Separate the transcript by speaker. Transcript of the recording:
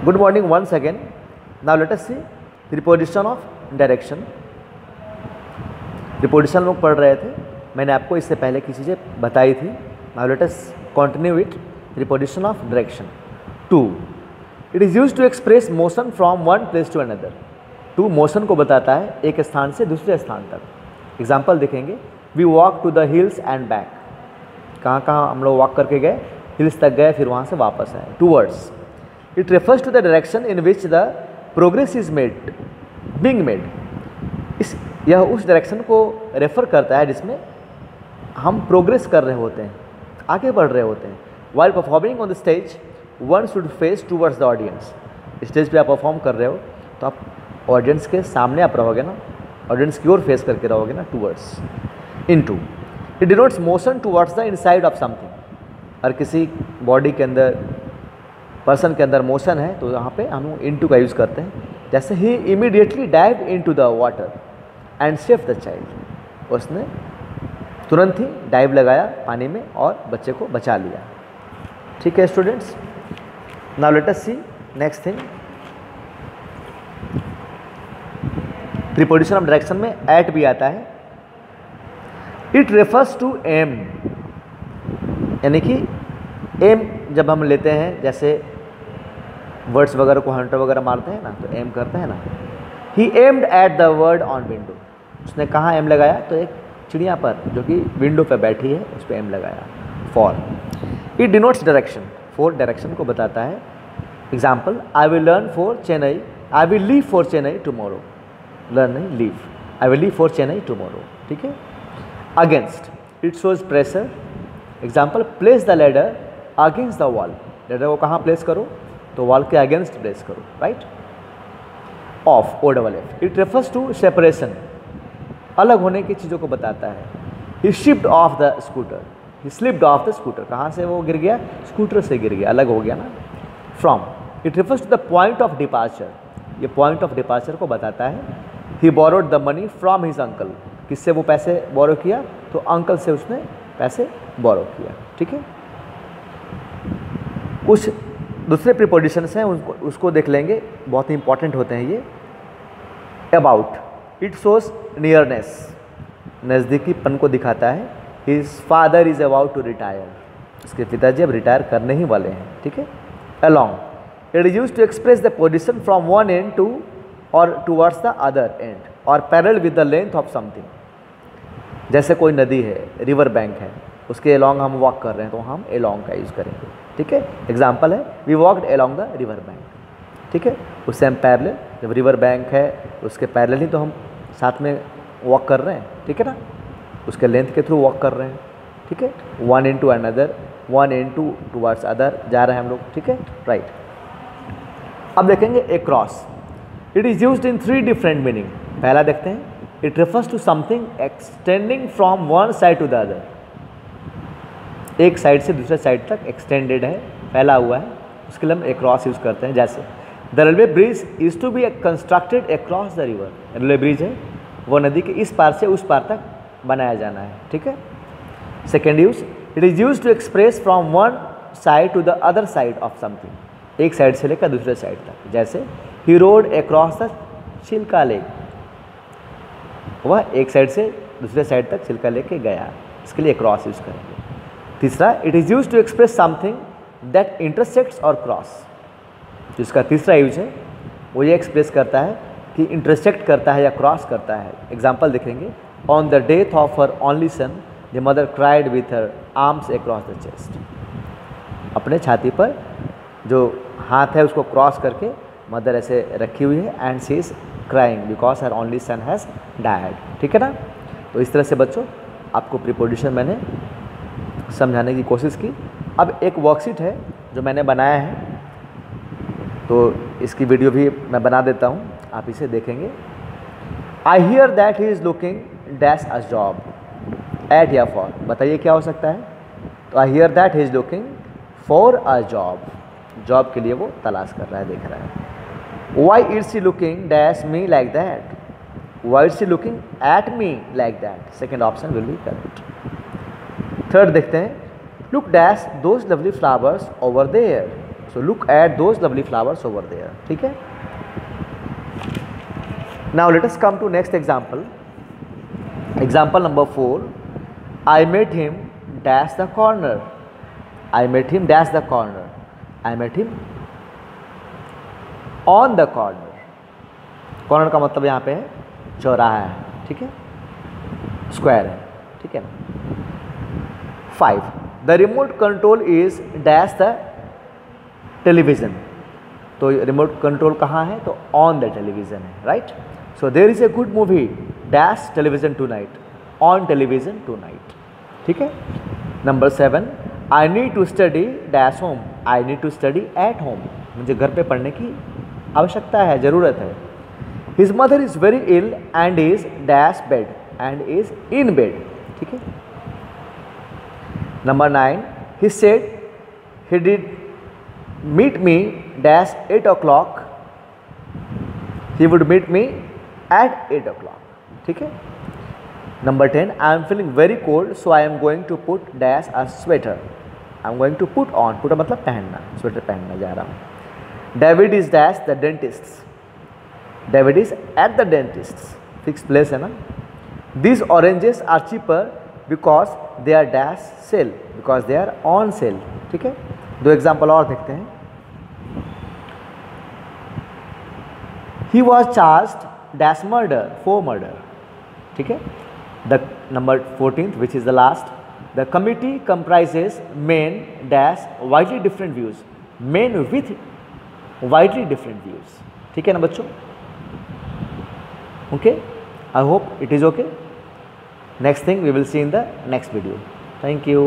Speaker 1: Good morning once again. Now let us see preposition of direction. Preposition लोग पढ़ रहे थे, मैंने आपको इससे पहले की चीज़ें बताई थी. Now let us continue with preposition of direction. To, it is used to express motion from one place to another. To motion को बताता है एक स्थान से दूसरे स्थान तक. एग्जाम्पल देखेंगे. We walk to the hills and back. कहाँ कहाँ हम लोग वॉक करके गए? हिल्स तक गए, फिर वहाँ से वापस आए. Towards, it refers to the direction in which the progress is made being made. यह उस डायरेक्शन को रेफर करता है जिसमें हम प्रोग्रेस कर रहे होते हैं, आगे बढ़ रहे होते हैं. While performing on the stage one should face towards the audience. Stage पे आप परफॉर्म कर रहे हो तो आप ऑडियंस के सामने आप रहोगे ना, ऑडियंस की ओर फेस करके रहोगे ना, towards. Into, it denotes motion towards the inside of something. और किसी बॉडी के अंदर, पर्सन के अंदर मोशन है तो यहाँ पे हम इनटू का यूज़ करते हैं. जैसे ही immediately dive into the water and save the child. उसने तुरंत ही डाइव लगाया पानी में और बच्चे को बचा लिया. ठीक है students. Now let us see next thing. Preposition of direction में एट भी आता है. इट रेफर्स टू एम, यानी कि एम जब हम लेते हैं, जैसे वर्ड्स वगैरह को हंटर वगैरह मारते हैं ना, तो एम करते हैं ना. He aimed at the word on window. उसने कहाँ एम लगाया? तो एक चिड़िया पर जो कि विंडो पर बैठी है उस पर एम लगाया. For, it denotes direction. For direction को बताता है. Example, I will learn for Chennai, I will leave for Chennai tomorrow. Learn नहीं, leave. I will leave for Chennai tomorrow. ठीक है. Against, it shows pressure. Example, place the ladder against the wall. Ladder को कहाँ place करो? तो वॉल के against place करो. Right. Off, O double F, it refers to separation. अलग होने की चीज़ों को बताता है. ही slipped of the scooter. He slipped of the scooter. कहाँ से वो गिर गया? स्कूटर से गिर गया, अलग हो गया ना. From, it refers to the point of departure. ये पॉइंट ऑफ डिपार्चर को बताता है. He borrowed the money from his uncle. किससे वो पैसे बोरो किया? तो अंकल से उसने पैसे बोरो किया. ठीक है. कुछ दूसरे प्रीपोजिशंस हैं, उसको देख लेंगे, बहुत ही इंपॉर्टेंट होते हैं ये. About, it shows nearness. नज़दीकीपन को दिखाता है. His father is about to retire. उसके पिताजी अब रिटायर करने ही वाले हैं. ठीक है. Along, it is used to express the position from one end to और टूवर्ड्स द अदर एंड और parallel with the length of something. जैसे कोई नदी है, रिवर बैंक है, उसके अलॉन्ग हम वॉक कर रहे हैं तो हम अलॉन्ग का यूज़ करेंगे. ठीक है. एग्जाम्पल है, we walked along the river bank. ठीक है. उससे हम पैरेलल, जब रिवर बैंक है उसके पैरेलल ही तो हम साथ में वॉक कर रहे हैं. ठीक है ना. उसके लेंथ के थ्रू वॉक कर रहे हैं. ठीक है. One into another, one into towards other जा रहे हैं हम लोग. ठीक है. राइट. अब देखेंगे across. It is used in 3 different meaning. पहला देखते हैं. It refers to something extending from one side to the other. एक साइड से दूसरे साइड तक एक्सटेंडेड है, फैला हुआ है, उसके लिए हम अक्रॉस यूज़ करते हैं. जैसे the railway bridge is to be constructed across the river. Railway bridge है, वो नदी के इस पार से उस पार तक बनाया जाना है. ठीक है. Second use, it is use to express from one side to the other side of something. एक साइड से लेकर दूसरे साइड तक. जैसे he rowed across the Chilika lake. वह एक साइड से दूसरे साइड तक चिल्का लेक के गया, इसके लिए अक्रॉस यूज़ करेंगे. तीसरा, it is use to express something that intersects और क्रॉस. जिसका तीसरा यूज है वो ये एक्सप्रेस करता है कि इंटरसेक्ट करता है या क्रॉस करता है. एग्जाम्पल देखेंगे. On the death of her only son the mother cried with her arms across the chest. अपने छाती पर जो हाथ है उसको क्रॉस करके मदर ऐसे रखी हुई है and she is crying because her only son has died. ठीक है ना. तो इस तरह से बच्चों आपको प्रीपोजिशन मैंने समझाने की कोशिश की. अब एक वर्कशीट है जो मैंने बनाया है, तो इसकी वीडियो भी मैं बना देता हूँ, आप इसे देखेंगे. I hear that he is looking dash a job. At या फॉर, बताइए क्या हो सकता है. तो I hear that he is looking for a job. Job के लिए वो तलाश कर रहा है, देख रहा है. Why is she looking dash me like that. Why is she looking at me like that. Second option will be correct. Third देखते हैं. Look dash those lovely flowers over there. So look at those lovely flowers over there. ठीक है. Now let us come to next example. Example number 4. I met him dash the corner. I met him dash the corner. I met him on the corner. Corner का मतलब यहाँ पे है चौराहा है. ठीक है. स्क्वायर है. ठीक है. 5. The remote control is dash the television. तो रिमोट कंट्रोल कहाँ है? तो ऑन द टेलीविजन है. Right. So there is a good movie dash television tonight. On television tonight. ठीक है. Number 7. I need to study dash home. I need to study at home. मुझे घर पे पढ़ने की आवश्यकता है, ज़रूरत है. His mother is very ill and is dash bed. And is in bed. ठीक है. Number 9. He said he did meet me dash 8 o'clock. He would meet me at 8 o'clock. ठीक है. Number 10. I am feeling very cold, so I am going to put dash a sweater. I am going to put on. Put मतलब पहनना, sweater पहनना जा रहा हूँ. David is dash the dentist. David is at the dentist. Fixed place है ना. These oranges are cheaper because they are dash sale. Because they are on sale. ठीक है. 2 एग्जाम्पल और देखते हैं. He was charged dash murder for murder. ठीक है. The number 14th, which is the last. The committee comprises men dash widely different views. Men with widely different views. ठीक है ना बच्चों. Okay. I hope it is okay. Next thing we will see in the next video. Thank you.